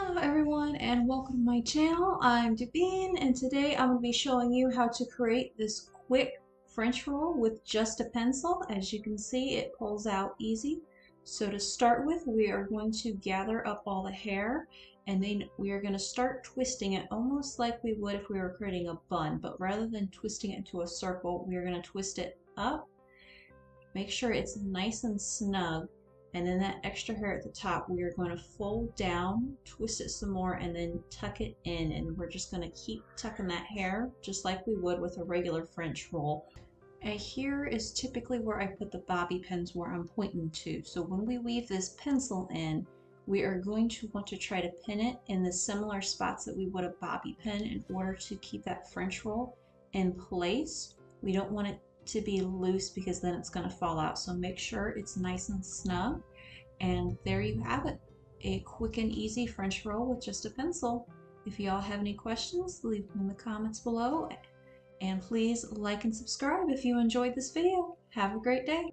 Hello everyone and welcome to my channel. I'm Devine and today I'm going to be showing you how to create this quick French roll with just a pencil. As you can see, it pulls out easy. So to start with, we are going to gather up all the hair and then we are going to start twisting it almost like we would if we were creating a bun, but rather than twisting it into a circle, we are going to twist it up. Make sure it's nice and snug. And then that extra hair at the top, we are going to fold down, twist it some more, and then tuck it in. And we're just going to keep tucking that hair just like we would with a regular French roll. And here is typically where I put the bobby pins where I'm pointing to. So when we weave this pencil in, we are going to want to try to pin it in the similar spots that we would a bobby pin in order to keep that French roll in place. We don't want it to be loose because then it's going to fall out. So make sure it's nice and snug. And there you have it, a quick and easy French roll with just a pencil. If y'all have any questions, leave them in the comments below. And please like and subscribe if you enjoyed this video. Have a great day.